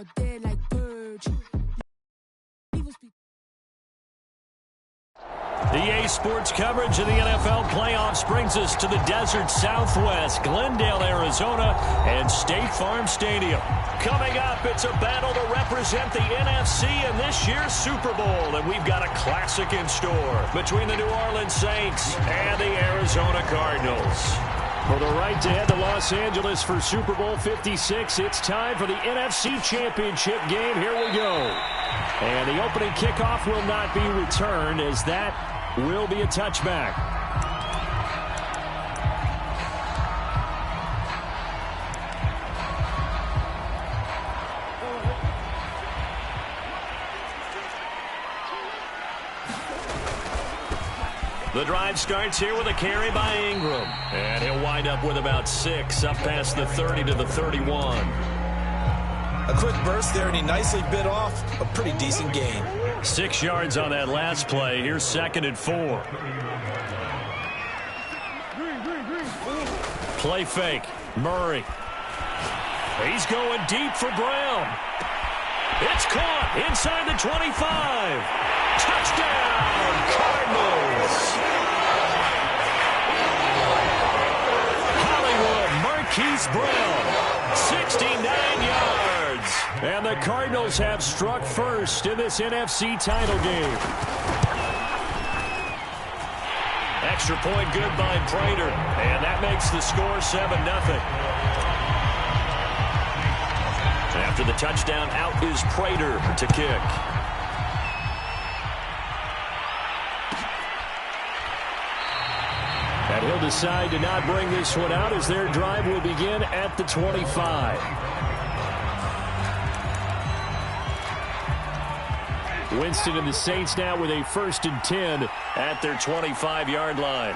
all day like purge. The EA Sports coverage of the NFL playoffs brings us to the desert Southwest, Glendale, Arizona, and State Farm Stadium. Coming up, it's a battle to represent the NFC in this year's Super Bowl, and we've got a classic in store between the New Orleans Saints and the Arizona Cardinals. For the right to head to Los Angeles for Super Bowl 56, it's time for the NFC Championship game. Here we go. And the opening kickoff will not be returned, as that will be a touchback. The drive starts here with a carry by Ingram. And he'll wind up with about 6, up past the 30 to the 31. A quick burst there, and he nicely bit off a pretty decent gain. 6 yards on that last play. Here's 2nd and 4. Play fake. Murray. He's going deep for Brown. It's caught inside the 25. Touchdown, Cardinals. Hollywood Marquise Brown, 69 yards. And the Cardinals have struck first in this NFC title game. Extra point good by Prater. And that makes the score 7-0. After the touchdown, out is Prater to kick. And he'll decide to not bring this one out as their drive will begin at the 25. Winston and the Saints now with a 1st and 10 at their 25-yard line.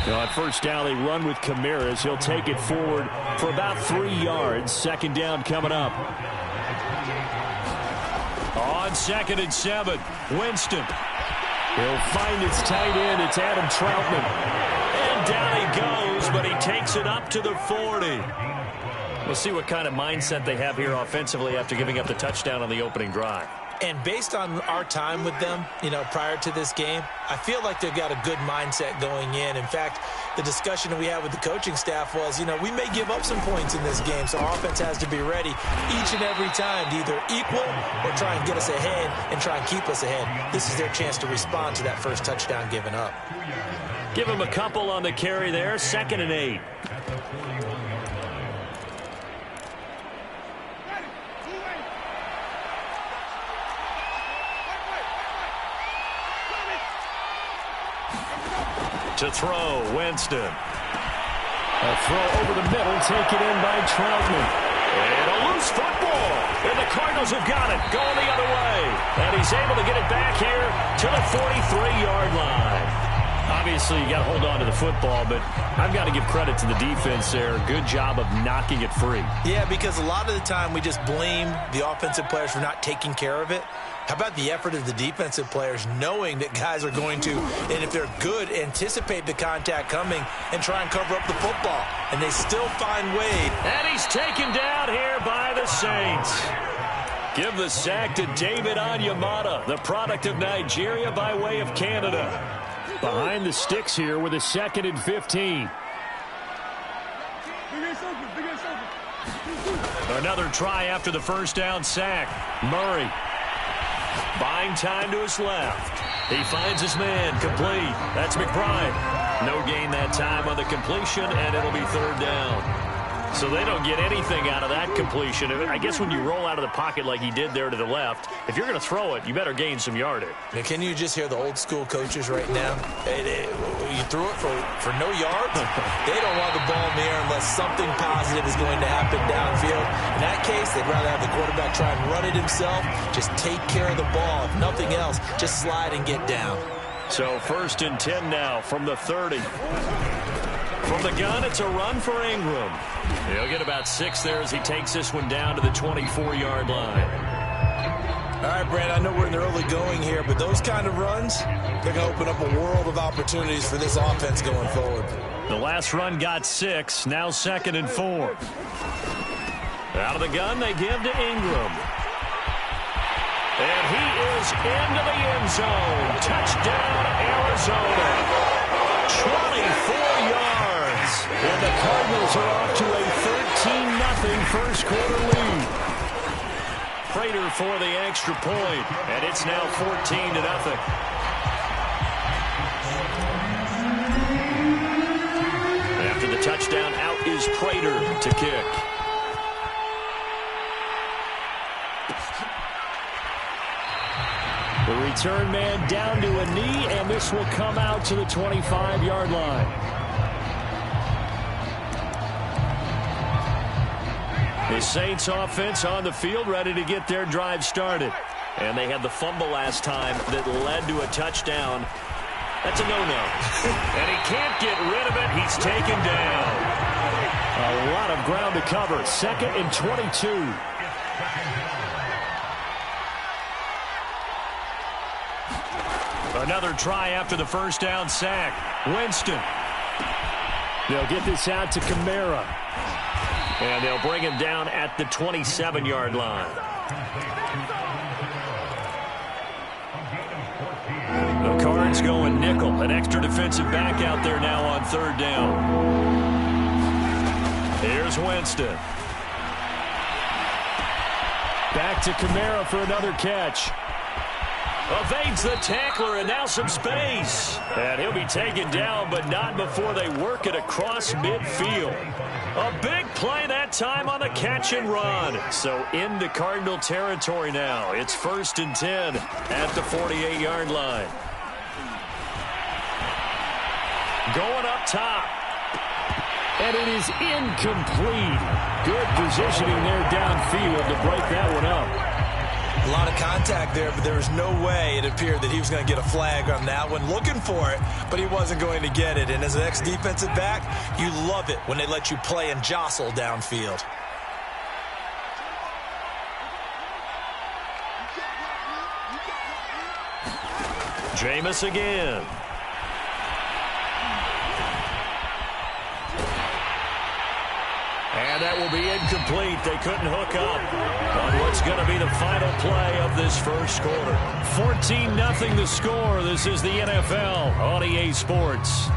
On 1st down, they run with Camaras. He'll take it forward for about 3 yards. 2nd down coming up. On 2nd and 7, Winston. He'll find his tight end. It's Adam Troutman. And down he goes, but he takes it up to the 40. We'll see what kind of mindset they have here offensively after giving up the touchdown on the opening drive. And based on our time with them, prior to this game, I feel like they've got a good mindset going in. In fact, the discussion that we had with the coaching staff was, we may give up some points in this game, so our offense has to be ready each and every time to either equal or try and get us ahead and try and keep us ahead. This is their chance to respond to that first touchdown given up. Give him a couple on the carry there. 2nd and 8. To throw, Winston. A throw over the middle, taken in by Troutman. And a loose football. And the Cardinals have got it, going the other way. And he's able to get it back here to the 43-yard line. Obviously, you got to hold on to the football, but I've got to give credit to the defense there. Good job of knocking it free. Yeah, because a lot of the time we just blame the offensive players for not taking care of it. How about the effort of the defensive players knowing that guys are going to, and if they're good, anticipate the contact coming and try and cover up the football. And they still find Wade. And he's taken down here by the Saints. Give the sack to David Onyemata, the product of Nigeria by way of Canada. Behind the sticks here with a 2nd and 15. Another try after the 1st down sack. Murray. Buying time to his left. He finds his man, complete. That's McBride. No gain that time on the completion, and it'll be 3rd down. So they don't get anything out of that completion. I guess when you roll out of the pocket like he did there to the left, if you're going to throw it, you better gain some yardage. Now, can you just hear the old school coaches right now? You threw it for no yards? They don't want the ball in the air unless something positive is going to happen downfield. In that case, they'd rather have the quarterback try and run it himself. Just take care of the ball. If nothing else, just slide and get down. So 1st and 10 now from the 30. From the gun, it's a run for Ingram. He'll get about 6 there as he takes this one down to the 24-yard line. All right, Brand, I know we're in the early going here, but those kind of runs, they're going to open up a world of opportunities for this offense going forward. The last run got 6, now 2nd and 4. Out of the gun, they give to Ingram. And he is into the end zone. Touchdown, Arizona. 24 yards. And the Cardinals are off to a 13-0 first quarter lead. Prater for the extra point, and it's now 14-0. After the touchdown, out is Prater to kick. The return man down to a knee, and this will come out to the 25-yard line. The Saints offense on the field, ready to get their drive started. And they had the fumble last time that led to a touchdown. That's a no-no. And he can't get rid of it. He's taken down. A lot of ground to cover. 2nd and 22. Another try after the first down sack. Winston. They'll get this out to Kamara. And they'll bring him down at the 27-yard line. The Cards going nickel. An extra defensive back out there now on 3rd down. Here's Winston. Back to Kamara for another catch. Evades the tackler, and now some space. And he'll be taken down, but not before they work it across midfield. A big play that time on the catch and run. So into Cardinal territory now. It's 1st and 10 at the 48-yard line. Going up top. And it is incomplete. Good positioning there downfield to break that one up. A lot of contact there, but there was no way it appeared that he was going to get a flag on that one. Looking for it, but he wasn't going to get it. And as an ex-defensive back, you love it when they let you play and jostle downfield. Jameis again. And that will be incomplete. They couldn't hook up on what's going to be the final play of this first quarter. 14-0 the score. This is the NFL on EA Sports.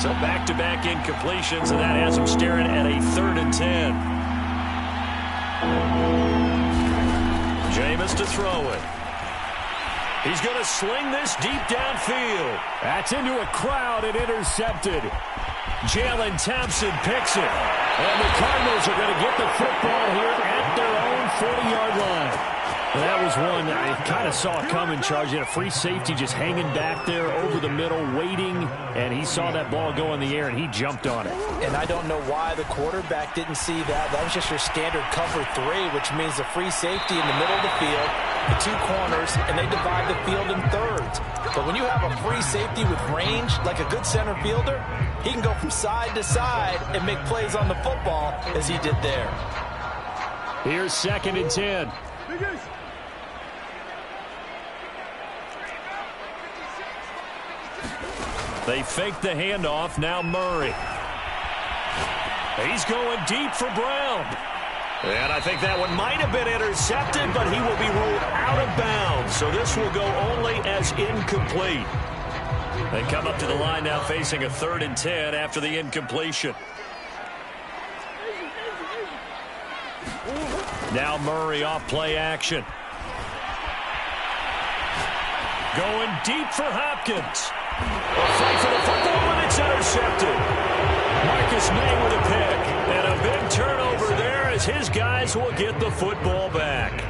So back-to-back incompletions, and that has them staring at a 3rd and 10. Jameis to throw it. He's going to sling this deep downfield. That's into a crowd and intercepted. Jalen Thompson picks it. And the Cardinals are going to get the football here at their own 40-yard line. Well, that was one that I kind of saw coming, Charge. He had a free safety just hanging back there over the middle, waiting, and he saw that ball go in the air, and he jumped on it. And I don't know why the quarterback didn't see that. That was just your standard cover 3, which means the free safety in the middle of the field, the 2 corners, and they divide the field in thirds. But when you have a free safety with range, like a good center fielder, he can go from side to side and make plays on the football as he did there. Here's 2nd and 10. They fake the handoff. Now Murray. He's going deep for Brown. And I think that one might have been intercepted, but he will be ruled out of bounds. So this will go only as incomplete. They come up to the line now facing a 3rd and 10 after the incompletion. Now Murray off play action. Going deep for Hopkins. A fight for the football, and it's intercepted. Marcus May with a pick. And a big turnover there as his guys will get the football back.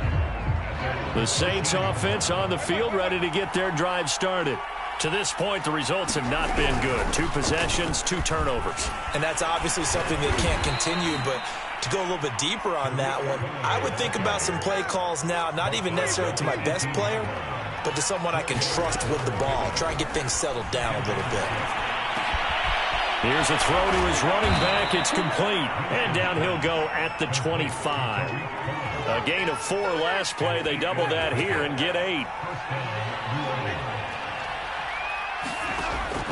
The Saints offense on the field ready to get their drive started. To this point, the results have not been good. 2 possessions, 2 turnovers. And that's obviously something that can't continue, but to go a little bit deeper on that one, I would think about some play calls now, not even necessarily to my best player, but to someone I can trust with the ball. Try and get things settled down a little bit. Here's a throw to his running back. It's complete. And down he'll go at the 25. A gain of 4 last play. They double that here and get 8.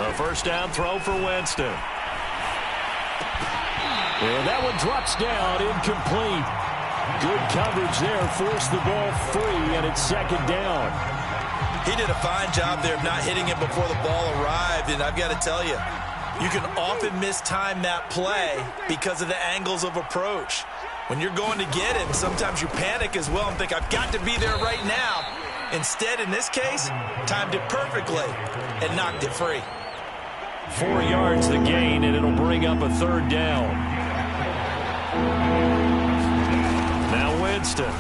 A first down throw for Winston. And that one drops down, incomplete. Good coverage there, forced the ball free, and it's second down. He did a fine job there of not hitting it before the ball arrived, and I've got to tell you, you can often mistime that play because of the angles of approach. When you're going to get him, sometimes you panic as well and think, I've got to be there right now. Instead, in this case, timed it perfectly and knocked it free. 4 yards the gain, and it'll bring up a third down. Now Winston.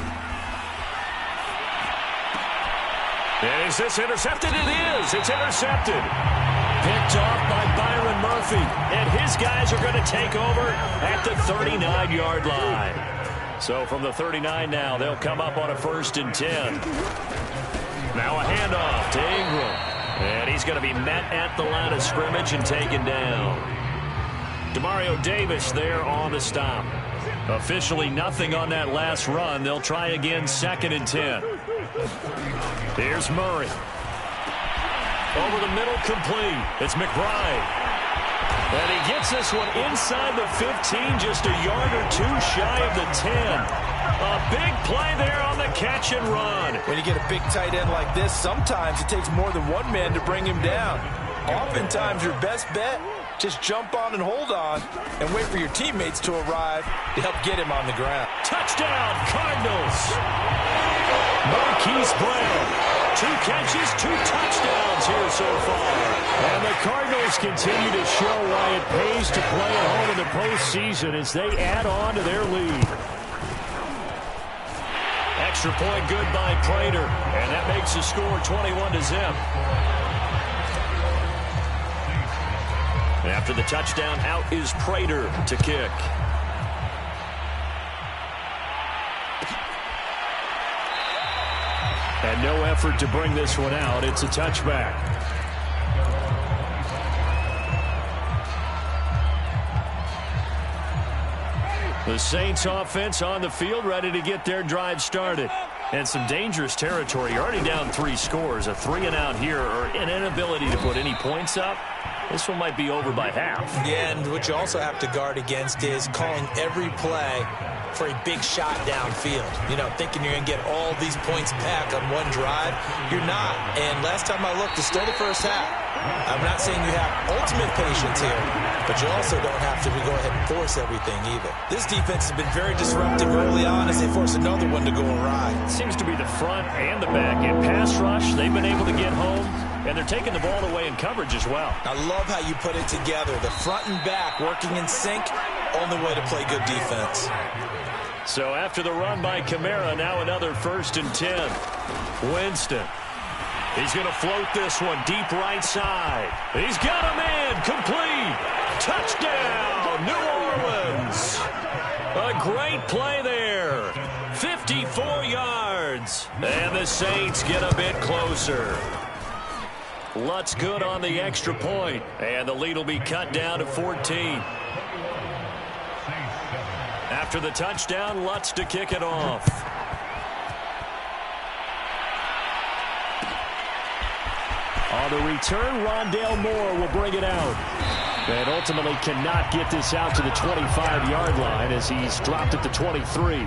And is this intercepted? It is. It's intercepted. Picked off by Byron Murphy. And his guys are going to take over at the 39-yard line. So from the 39 now, they'll come up on a 1st and 10. Now a handoff to Ingram. And he's going to be met at the line of scrimmage and taken down. Demario Davis there on the stop. Officially nothing on that last run. They'll try again 2nd and 10. Here's Murray. Over the middle, complete. It's McBride. And he gets this one inside the 15, just a yard or 2 shy of the 10. A big play there on the catch and run. When you get a big tight end like this, sometimes it takes more than one man to bring him down. Oftentimes, your best bet, just jump on and hold on and wait for your teammates to arrive to help get him on the ground. Touchdown, Cardinals. Marquise Brown. 2 catches, 2 touchdowns here so far. And the Cardinals continue to show why it pays to play at home in the postseason as they add on to their lead. Extra point good by Prater, and that makes the score 21-0. After the touchdown, out is Prater to kick. And no effort to bring this one out. It's a touchback. The Saints offense on the field, ready to get their drive started. And some dangerous territory. You're already down 3 scores. A 3-and-out here, or an inability to put any points up. This one might be over by half. Yeah, and what you also have to guard against is calling every play for a big shot downfield. You know, thinking you're going to get all these points back on one drive. You're not. And last time I looked, it's still the first half. I'm not saying you have ultimate patience here, but you also don't have to go ahead and force everything either. This defense has been very disruptive early on as they force another one to go awry. Seems to be the front and the back. In pass rush, they've been able to get home, and they're taking the ball away in coverage as well. I love how you put it together. The front and back working in sync, only way to play good defense. So after the run by Kamara, now another 1st and 10. Winston. He's going to float this one deep right side. He's got a man, complete. Touchdown, New Orleans. A great play there. 54 yards. And the Saints get a bit closer. Lutz good on the extra point. And the lead will be cut down to 14. After the touchdown, Lutz to kick it off. On the return, Rondale Moore will bring it out. And ultimately cannot get this out to the 25-yard line as he's dropped at the 23.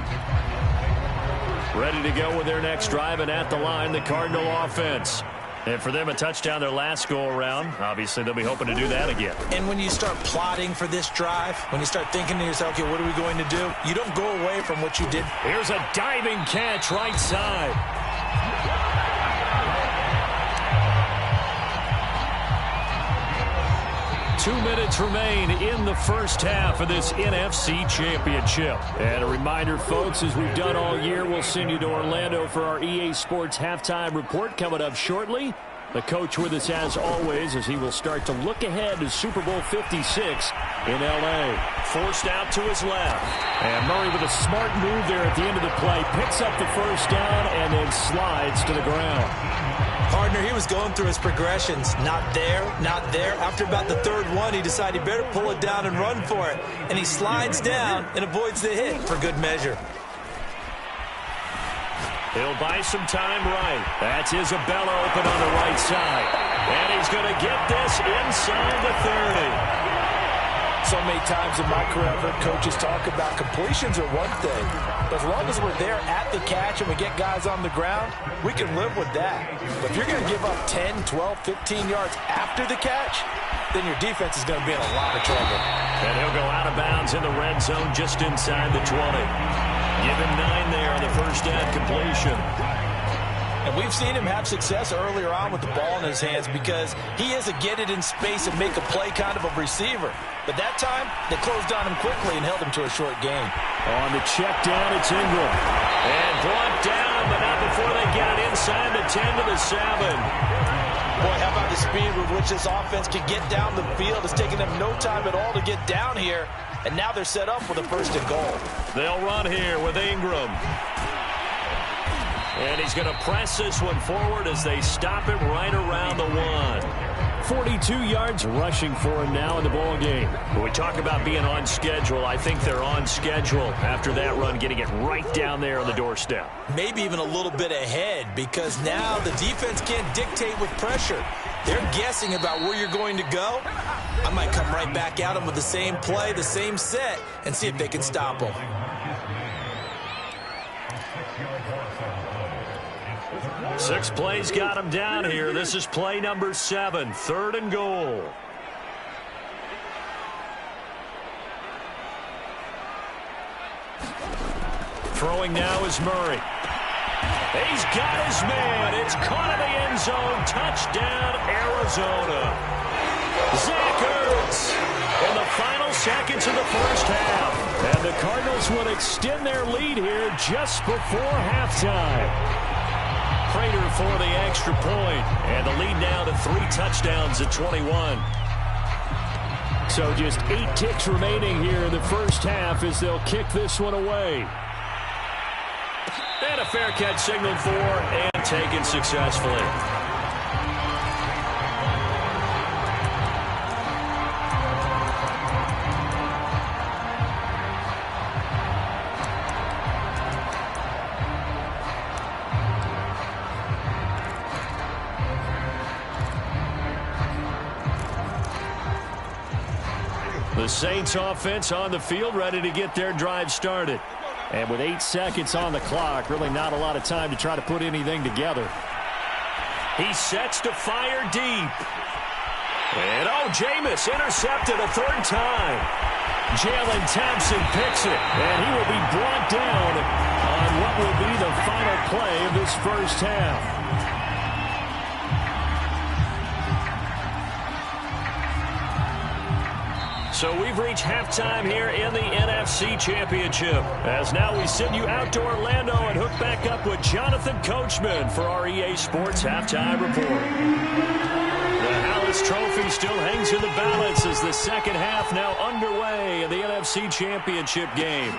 Ready to go with their next drive, and at the line, the Cardinal offense. And for them, a touchdown their last go-around. Obviously, they'll be hoping to do that again. And when you start plotting for this drive, when you start thinking to yourself, okay, what are we going to do? You don't go away from what you did. Here's a diving catch right side. 2 minutes remain in the first half of this NFC Championship. And a reminder, folks, as we've done all year, we'll send you to Orlando for our EA Sports Halftime Report coming up shortly. The coach with us as always as he will start to look ahead to Super Bowl 56 in L.A. Forced out to his left. And Murray with a smart move there at the end of the play. Picks up the first down and then slides to the ground. Partner, he was going through his progressions. Not there, not there. After about the third one, he decided he better pull it down and run for it. And he slides down and avoids the hit for good measure. He'll buy some time right. That's Isabella open on the right side. And he's going to get this inside the 30. So many times in my career, I've heard coaches talk about completions are one thing. But as long as we're there at the catch and we get guys on the ground, we can live with that. But if you're going to give up 10, 12, 15 yards after the catch, then your defense is going to be in a lot of trouble. And he'll go out of bounds in the red zone just inside the 20. Give him 9 there on the first down completion. And we've seen him have success earlier on with the ball in his hands because he is a get it in space and make a play kind of a receiver. But that time, they closed on him quickly and held him to a short gain. On the check down, it's Ingram. And brought down, but not before they get it inside the 10 to the 7. Boy, how about the speed with which this offense can get down the field? It's taken them no time at all to get down here. And now they're set up with a first and goal. They'll run here with Ingram. And he's going to press this one forward as they stop him right around the 1. 42 yards rushing for him now in the ball game. When we talk about being on schedule, I think they're on schedule after that run, getting it right down there on the doorstep. Maybe even a little bit ahead because now the defense can't dictate with pressure. They're guessing about where you're going to go. I might come right back at them with the same play, the same set, and see if they can stop them. Six plays got him down here. This is play number 7, 3rd and goal. Throwing now is Murray. He's got his man. It's caught in the end zone. Touchdown, Arizona. Zach Ertz in the final seconds of the first half. And the Cardinals will extend their lead here just before halftime. Prater for the extra point. And the lead now to 3 touchdowns at 21. So just 8 ticks remaining here in the first half as they'll kick this one away. And a fair catch signaled for and taken successfully. The Saints offense on the field ready to get their drive started. And with 8 seconds on the clock, really not a lot of time to try to put anything together. He sets to fire deep. And Jameis intercepted a 3rd time. Jalen Thompson picks it. And he will be brought down on what will be the final play of this first half. So we've reached halftime here in the NFC Championship. As now we send you out to Orlando and hook back up with Jonathan Coachman for our EA Sports Halftime Report. The Hallis Trophy still hangs in the balance as the second half now underway in the NFC Championship game.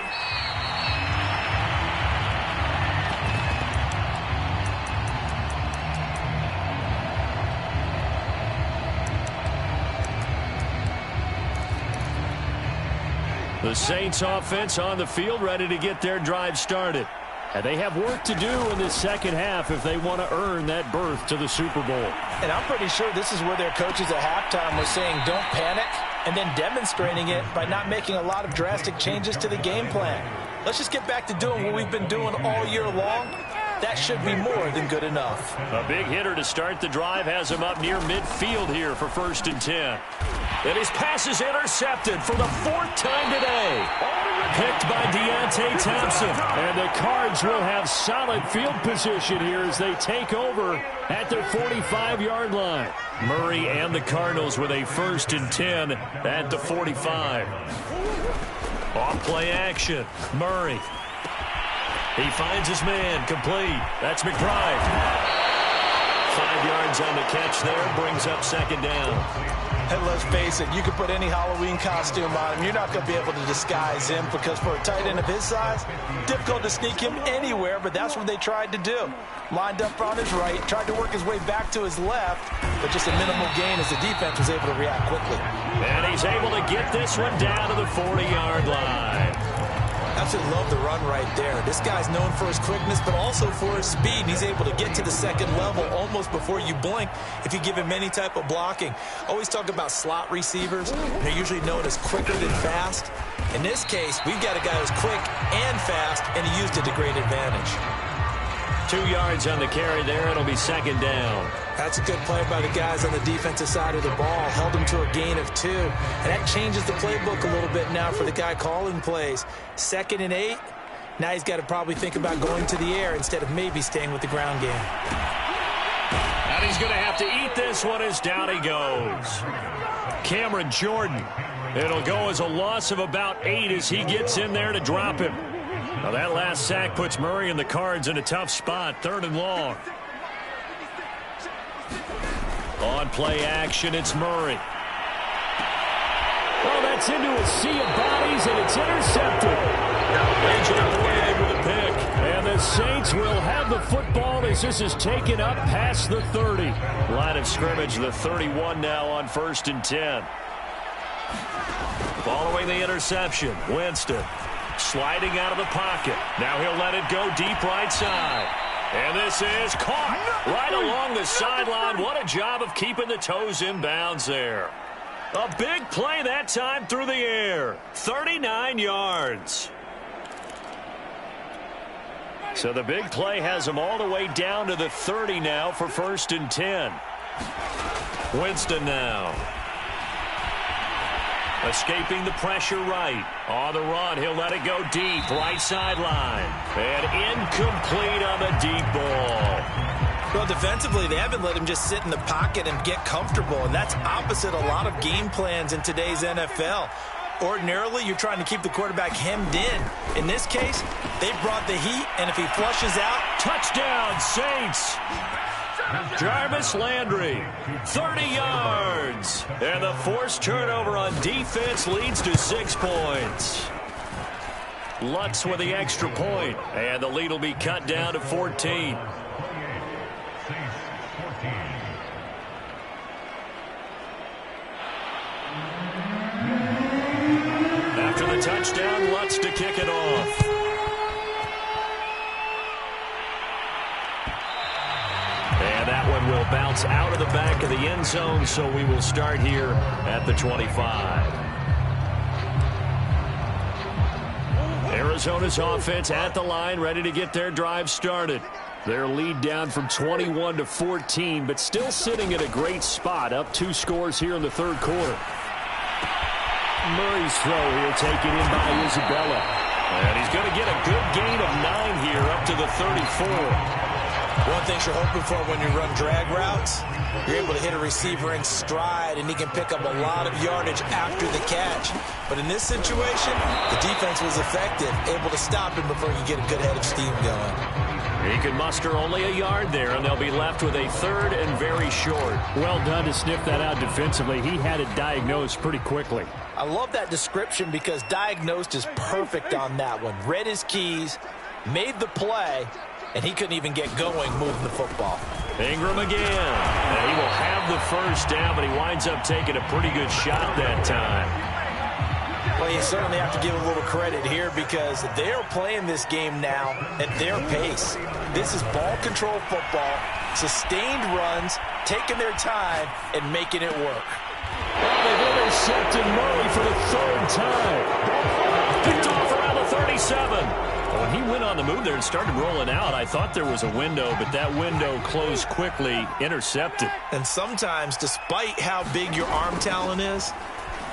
The Saints offense on the field ready to get their drive started. And they have work to do in this second half if they want to earn that berth to the Super Bowl. And I'm pretty sure this is where their coaches at halftime were saying don't panic and then demonstrating it by not making a lot of drastic changes to the game plan. Let's just get back to doing what we've been doing all year long. That should be more than good enough. A big hitter to start the drive has him up near midfield here for 1st and 10. And his pass is intercepted for the 4th time today. Picked by Deontay Thompson. And the Cards will have solid field position here as they take over at their 45-yard line. Murray and the Cardinals with a 1st and 10 at the 45. Off play action. Murray. He finds his man complete. That's McBride. 5 yards yards on the catch there. Brings up second down. And let's face it, you can put any Halloween costume on him. You're not going to be able to disguise him because for a tight end of his size, difficult to sneak him anywhere, but that's what they tried to do. Lined up on his right, tried to work his way back to his left, but just a minimal gain as the defense was able to react quickly. And he's able to get this one down to the 40-yard line. Absolutely love the run right there. This guy's known for his quickness, but also for his speed. And he's able to get to the second level almost before you blink if you give him any type of blocking. Always talk about slot receivers. They're usually known as quicker than fast. In this case, we've got a guy who's quick and fast, and he used it to great advantage. 2 yards on the carry there. It'll be second down. That's a good play by the guys on the defensive side of the ball. Held him to a gain of 2. And that changes the playbook a little bit now for the guy calling plays. 2nd and 8. Now he's got to probably think about going to the air instead of maybe staying with the ground game. And he's going to have to eat this one as down he goes. Cameron Jordan. It'll go as a loss of about 8 as he gets in there to drop him. Now that last sack puts Murray and the Cards in a tough spot. 3rd and long. On play action, it's Murray. Well, that's into a sea of bodies, and it's intercepted. A.J. Boyd with a pick. And the Saints will have the football as this is taken up past the 30. Line of scrimmage, the 31 now on 1st and 10. Following the interception, Winston sliding out of the pocket. Now he'll let it go deep right side. And this is caught right along the sideline. What a job of keeping the toes in bounds there. A big play that time through the air. 39 yards. So the big play has him all the way down to the 30 now for 1st and 10. Winston now. Escaping the pressure right. On the run, he'll let it go deep. Right sideline. And incomplete on the deep ball. Well, defensively, they haven't let him just sit in the pocket and get comfortable, and that's opposite a lot of game plans in today's NFL. Ordinarily, you're trying to keep the quarterback hemmed in. In this case, they brought the heat, and if he flushes out... Touchdown, Saints! Jarvis Landry, 30 yards. And the forced turnover on defense leads to 6 points. Lutz with the extra point, and the lead will be cut down to 14. After the touchdown, Lutz to kick it off. And that one will bounce out of the back of the end zone, so we will start here at the 25. Arizona's offense at the line, ready to get their drive started. Their lead down from 21 to 14, but still sitting at a great spot, up 2 scores here in the 3rd quarter. Murray's throw here taken in by Isabella. And he's going to get a good gain of 9 here up to the 34. One thing you're hoping for when you run drag routes, you're able to hit a receiver in stride, and he can pick up a lot of yardage after the catch. But in this situation, the defense was effective, able to stop him before you get a good head of steam going. He can muster only a yard there, and they'll be left with a 3rd and very short. Well done to sniff that out defensively. He had it diagnosed pretty quickly. I love that description because diagnosed is perfect on that one. Read his keys, made the play, and he couldn't even get going moving the football. Ingram again. And he will have the 1st down, but he winds up taking a pretty good shot that time. Well, you certainly have to give a little credit here because they're playing this game now at their pace. This is ball control football, sustained runs, taking their time, and making it work. Well, they've intercepted Murray for the 3rd time. Picked off around the 37. When he went on the move there and started rolling out, I thought there was a window, but that window closed quickly, intercepted. And sometimes, despite how big your arm talent is,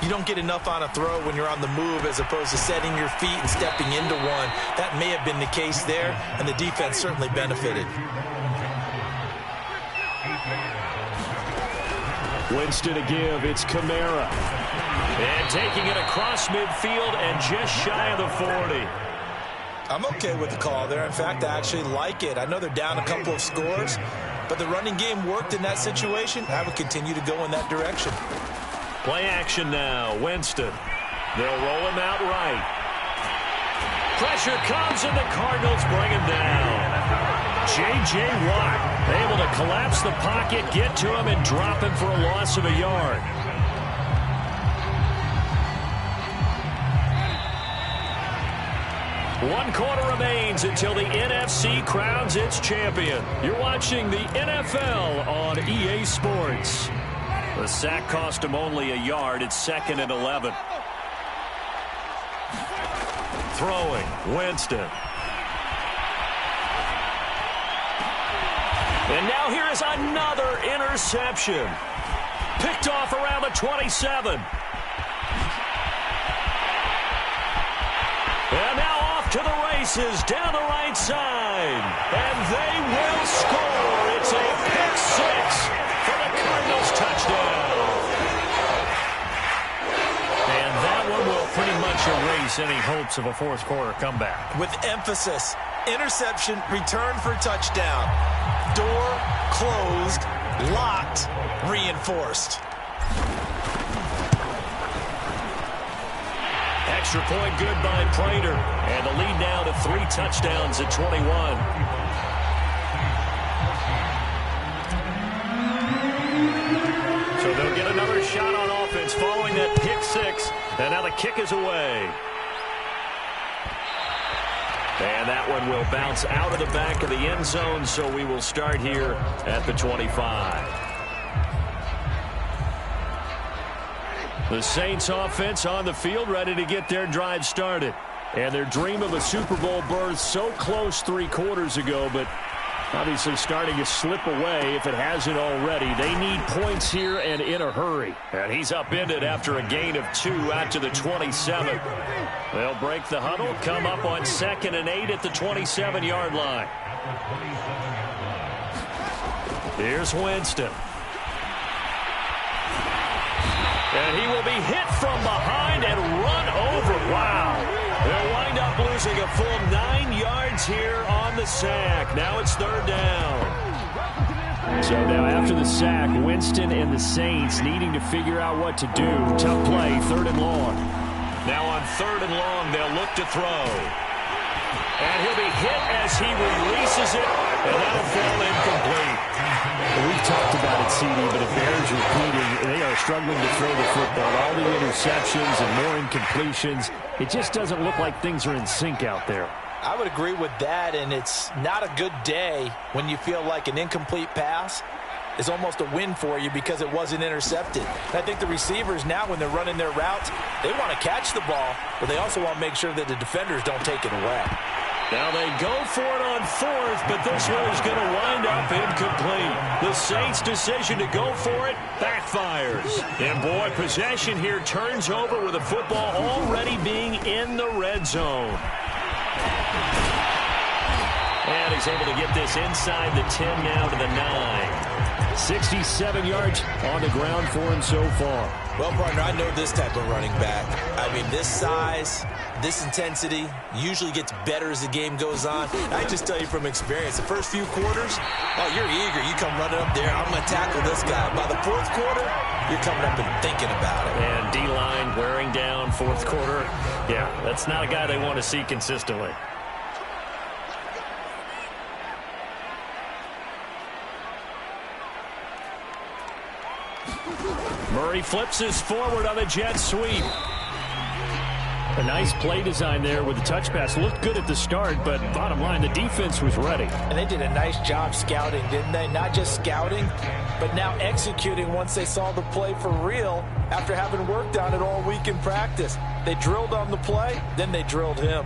you don't get enough on a throw when you're on the move as opposed to setting your feet and stepping into one. That may have been the case there, and the defense certainly benefited. Winston to give, it's Kamara. And taking it across midfield and just shy of the 40. I'm okay with the call there. In fact, I actually like it. I know they're down a couple of scores, but the running game worked in that situation. I would continue to go in that direction. Play action now. Winston. They'll roll him out right. Pressure comes, and the Cardinals bring him down. J.J. Watt able to collapse the pocket, get to him, and drop him for a loss of a yard. One quarter remains until the NFC crowns its champion. You're watching the NFL on EA Sports. The sack cost him only a yard. It's 2nd and 11. Throwing, Winston. And now here is another interception. Picked off around the 27. And now off to the races down the right side. And they will score. It's a pick six for the Cardinals touchdown. And that one will pretty much erase any hopes of a fourth quarter comeback. With emphasis, interception, return for touchdown. Door closed, locked, reinforced. Extra point good by Prater. And the lead now to 3 touchdowns at 21. So they'll get another shot on offense following that pick six. And now the kick is away. And that one will bounce out of the back of the end zone, so we will start here at the 25. The Saints offense on the field, ready to get their drive started. And their dream of a Super Bowl berth so close 3 quarters ago, but obviously starting to slip away if it hasn't already. They need points here and in a hurry. And he's upended after a gain of 2 out to the 27. They'll break the huddle, come up on 2nd and 8 at the 27-yard line. Here's Winston. And he will be hit from behind and run over. Wow. They'll wind up losing a full 9 yards here on the sack. Now it's 3rd down. So now after the sack, Winston and the Saints needing to figure out what to do. Tough play, 3rd and long. Now on 3rd and long, they'll look to throw. And he'll be hit as he releases it, and that'll fall incomplete. Well, we've talked about it, CD, but it bears repeating. They are struggling to throw the football. All the interceptions and more incompletions. It just doesn't look like things are in sync out there. I would agree with that, and it's not a good day when you feel like an incomplete pass is almost a win for you because it wasn't intercepted. And I think the receivers now, when they're running their routes, they want to catch the ball, but they also want to make sure that the defenders don't take it away. Now they go for it on 4th, but this one is going to wind up incomplete. The Saints' decision to go for it backfires. And boy, possession here turns over with the football already being in the red zone. And he's able to get this inside the 10 now to the 9. 67 yards on the ground for him so far. Well, partner, I know this type of running back. I mean, this size, this intensity usually gets better as the game goes on. I just tell you from experience, the first few quarters, oh, you're eager. You come running up there, I'm going to tackle this guy. By the 4th quarter, you're coming up and thinking about it. And D-line wearing down 4th quarter. Yeah, that's not a guy they want to see consistently. Murray flips his forward on a jet sweep. A nice play design there with the touch pass. Looked good at the start, but bottom line, the defense was ready. And they did a nice job scouting, didn't they? Not just scouting, but now executing once they saw the play for real after having worked on it all week in practice. They drilled on the play, then they drilled him.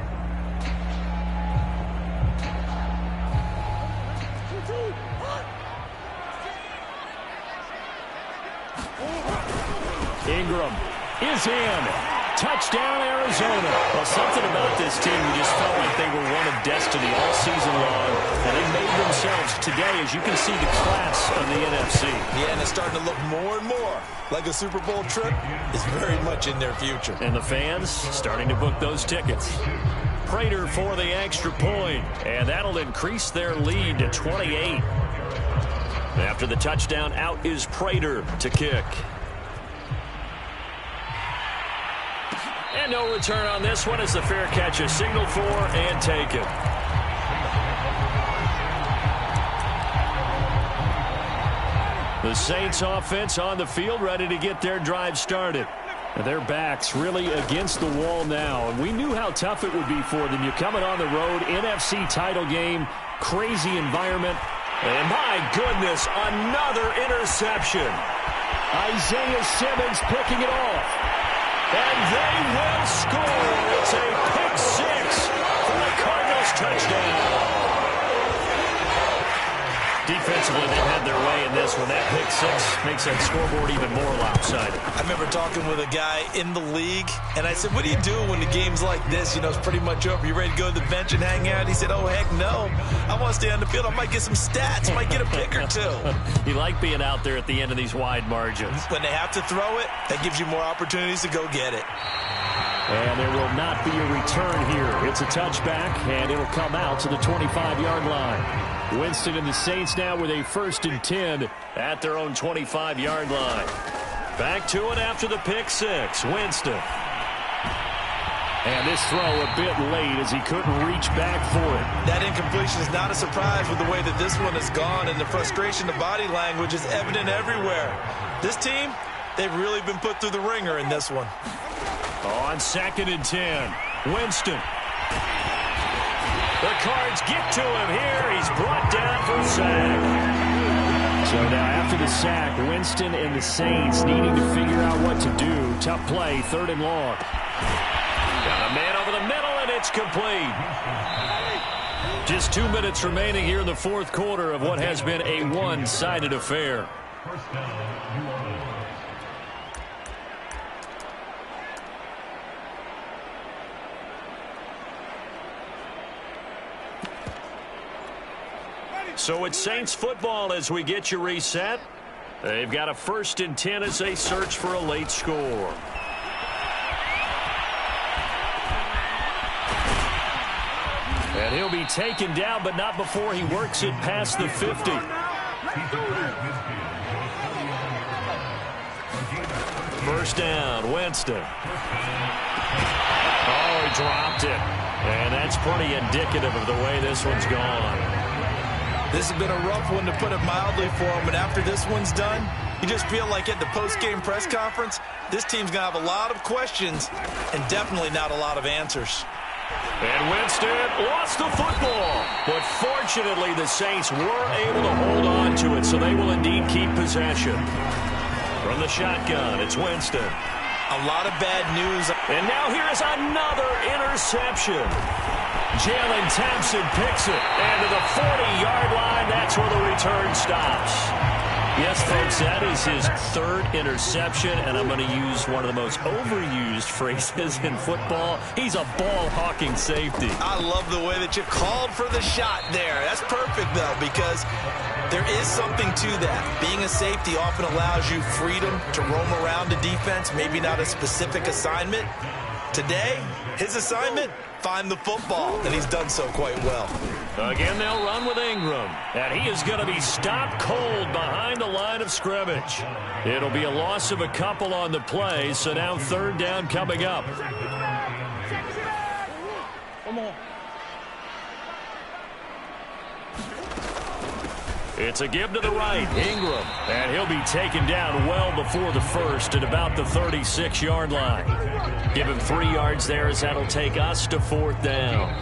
Ingram is in. Touchdown, Arizona. Well, something about this team, you just felt like they were one of destiny all season long, and they made themselves today, as you can see, the class of the NFC. Yeah, and it's starting to look more and more like a Super Bowl trip is very much in their future. And the fans starting to book those tickets. Prater for the extra point, and that'll increase their lead to 28. After the touchdown, out is Prater to kick. And no return on this one as the fair catch is signaled for and taken. The Saints offense on the field ready to get their drive started. Their backs really against the wall now. And we knew how tough it would be for them. You're coming on the road, NFC title game, crazy environment. And my goodness, another interception. Isaiah Simmons picking it off. And they will score. It's a pick six for the Cardinals touchdown. Defensively, they've had their way in this one. That pick six makes that scoreboard even more lopsided. I remember talking with a guy in the league, and I said, what do you do when the game's like this? You know, it's pretty much over. You ready to go to the bench and hang out? He said, oh, heck no. I want to stay on the field. I might get some stats. Might get a pick or two. You like being out there at the end of these wide margins. When they have to throw it, that gives you more opportunities to go get it. And there will not be a return here. It's a touchback, and it'll come out to the 25-yard line. Winston and the Saints now with a 1st and 10 at their own 25-yard line. Back to it after the pick six. Winston. And this throw a bit late as he couldn't reach back for it. That incompletion is not a surprise with the way that this one has gone, and the frustration, the body language is evident everywhere. This team, they've really been put through the ringer in this one. On 2nd and 10, Winston. The Cards get to him here. He's brought down for a sack. So now after the sack, Winston and the Saints needing to figure out what to do. Tough play, 3rd and long. Got a man over the middle, and it's complete. Just 2 minutes remaining here in the 4th quarter of what has been a one-sided affair. So it's Saints football as we get you reset. They've got a 1st and 10 as they search for a late score. And he'll be taken down, but not before he works it past the 50. First down, Winston. Oh, he dropped it. And that's pretty indicative of the way this one's gone. This has been a rough one, to put it mildly, for him. But after this one's done, you just feel like at the post-game press conference, this team's going to have a lot of questions and definitely not a lot of answers. And Winston lost the football. But fortunately, the Saints were able to hold on to it, so they will indeed keep possession. From the shotgun, it's Winston. A lot of bad news. And now here is another interception. Jalen Thompson picks it. And to the 40-yard line, that's where the return stops. Yes, folks, that is his 3rd interception, and I'm going to use one of the most overused phrases in football. He's a ball-hawking safety. I love the way that you called for the shot there. That's perfect, though, because there is something to that. Being a safety often allows you freedom to roam around the defense, maybe not a specific assignment. Today, his assignment, find the football, and he's done so quite well. Again, they'll run with Ingram, and he is going to be stopped cold behind the line of scrimmage. It'll be a loss of a couple on the play, so now 3rd down coming up. Come on. It's a give to the right, Ingram, and he'll be taken down well before the 1st at about the 36-yard line. Give him 3 yards there as that'll take us to 4th down.